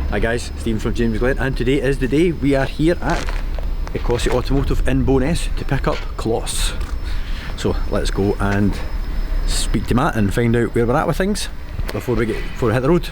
Hi guys, Stephen from James Glen, and today is the day we are here at Ecosse Automotive in Bowness to pick up Closs. So let's go and speak to Matt and find out where we're at with things before we hit the road.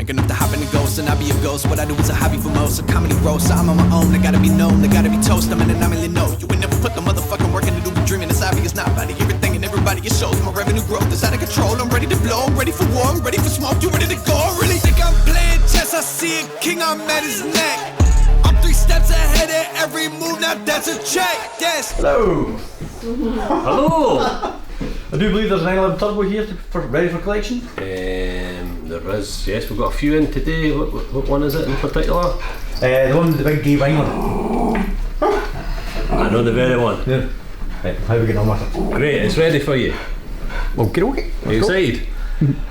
Enough to hop in the ghost and I be a ghost. What I do is a hobby for most. A comedy roast. I'm on my own. I gotta be known. I gotta be toast. I'm in and I'm in the know. You would never put the motherfucking work into the dreaming. It's obvious not body. Everything and everybody it shows. My revenue growth is out of control. I'm ready to blow. I'm ready for war. I'm ready for smoke. You ready to go? I really think I'm playing chess. I see a king. I'm at his neck. I'm 3 steps ahead of every move. Now that's a check. Yes. Hello. Hello. I do believe there's an 911 Turbo here ready for collection. There is, yes, we've got a few in today. What one is it in particular? The one with the big gay wine on. I know the very one. Yeah. Right, how are we getting on with it? Great, it's ready for you. Okay. Are you excited?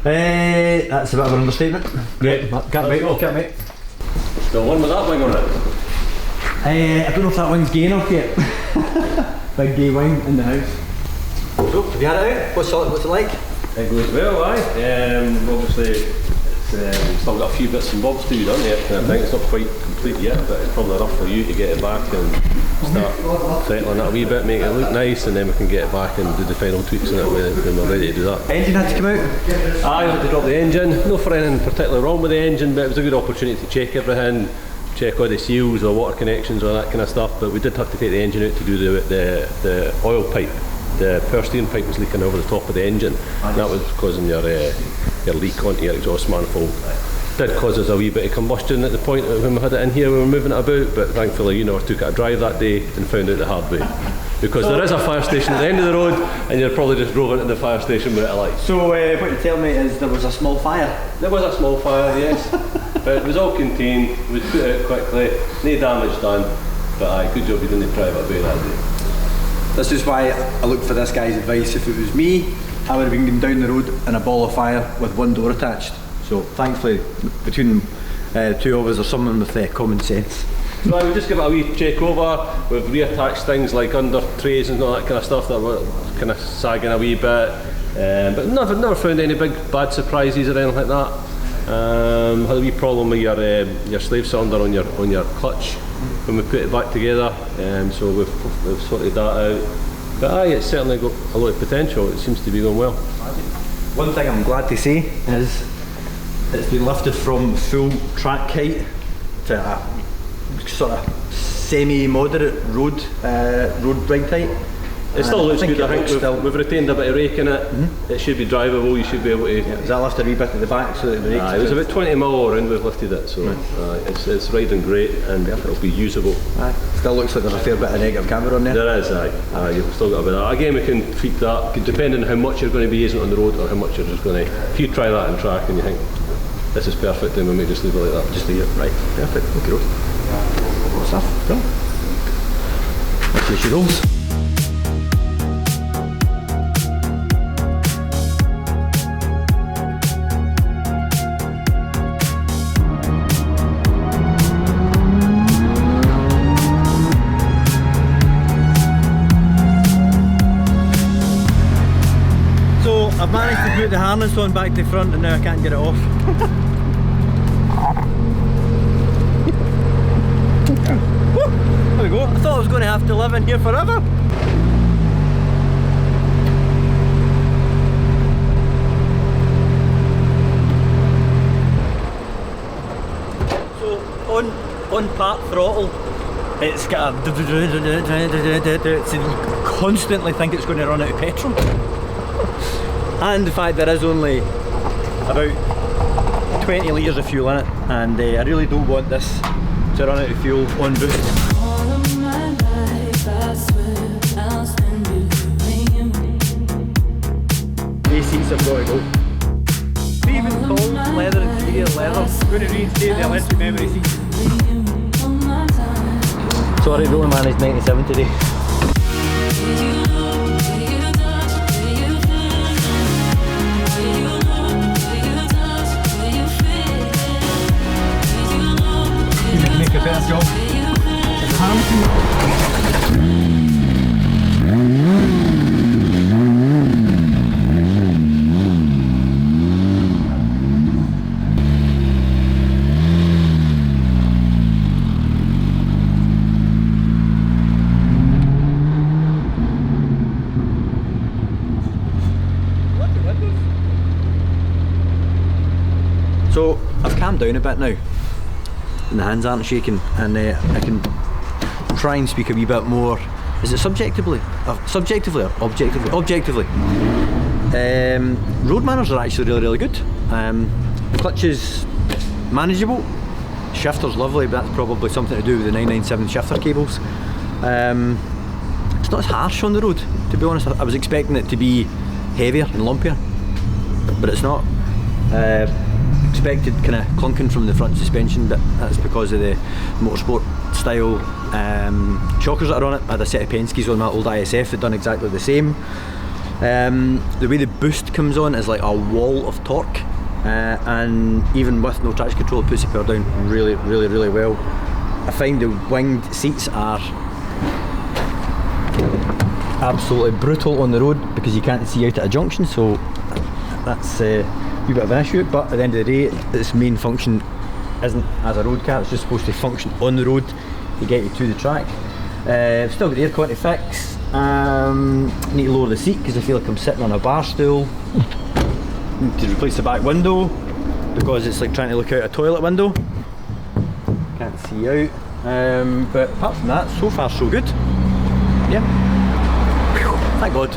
That's a bit of an understatement. Great. Can't wait. The one with that wing on it? I don't know if that one's gay enough yet. Big gay wine in the house. So, have you had it out? What's it like? It goes well, aye. Obviously, it's still got a few bits and bobs to be done yet. I think it's not quite complete yet, but it's probably enough for you to get it back and start settling it a wee bit, make it look nice, and then we can get it back and do the final tweaks in it when we're ready to do that. Engine had to come out? I had to drop the engine. No for anything particularly wrong with the engine, but it was a good opportunity to check everything, check all the seals or water connections or that kind of stuff. But we did have to take the engine out to do the oil pipe. The power steering pipe was leaking over the top of the engine, and that was causing your leak onto your exhaust manifold. Did cause us a wee bit of combustion at the point when we had it in here, we were moving it about, but thankfully took it a drive that day and found out the hard way. Because there is a fire station at the end of the road, and you're probably just drove into the fire station without a light. So what you tell me is there was a small fire? There was a small fire, yes, but it was all contained, it was put out quickly, no damage done, but aye, good job you didn't drive it away that day. This is why I look for this guy's advice. If it was me, I would have been going down the road in a ball of fire with one door attached. So thankfully, between the two of us, there's someone with common sense. So I would just give it a wee check over. We've reattached things like under trays and all that kind of stuff that were kind of sagging a wee bit, but never found any big bad surprises or anything like that. Had a wee problem with your slave cylinder on your clutch when we put it back together, so we've sorted that out. But aye, it's certainly got a lot of potential. It seems to be going well. One thing I'm glad to say is it's been lifted from full track height to a sort of semi-moderate road ride height. It still looks good. I think we've retained a bit of rake in it. It should be drivable. You should be able to. Yeah, is that lifted a wee bit at the back so that the brakes? It was about 20 mile around we've lifted it, so it's riding great and it'll be usable. Aye. Still looks like there's a fair bit of negative camber on there. There is, aye. You've still got a bit of that. Again, we can tweak that depending on how much you're going to be using it on the road or how much you're just going to. If you try that in track and you think this is perfect, then we may just leave it like that. Just leave it. Right, perfect. Okay, good stuff. Cool. Let's see she rolls. I've managed to put the harness on back to front and now I can't get it off. There we go. I thought I was going to have to live in here forever. So on part throttle, it's got a so you constantly think it's going to run out of petrol. And the fact there is only about 20 litres of fuel in it, and I really don't want this to run out of fuel on boost. These seats have got to go. Even tall leather interior leather, going to reinstate the electric memory seats. Sorry, we only managed 97 today. Make a better job. So I've calmed down a bit now, and the hands aren't shaking, and I can try and speak a wee bit more. Is it subjectively? Subjectively or objectively? Objectively. Road manners are actually really, really good. The clutch is manageable. Shifter's lovely, but that's probably something to do with the 997 shifter cables. It's not as harsh on the road, to be honest. I was expecting it to be heavier and lumpier, but it's not. Expected kind of clunking from the front suspension, but that's because of the motorsport style shockers that are on it. I had a set of Penske's on my old ISF that done exactly the same. The way the boost comes on is like a wall of torque, and even with no traction control, it puts the power down really, really, really well. I find the winged seats are absolutely brutal on the road because you can't see out at a junction, so that's a wee bit of an issue. But at the end of the day, its main function isn't as a road car, it's just supposed to function on the road to get you to the track. Still got the aircon to fix. Need to lower the seat because I feel like I'm sitting on a bar stool. Need to replace the back window because it's like trying to look out a toilet window. Can't see out. But apart from that, so far so good. Yeah. Thank God.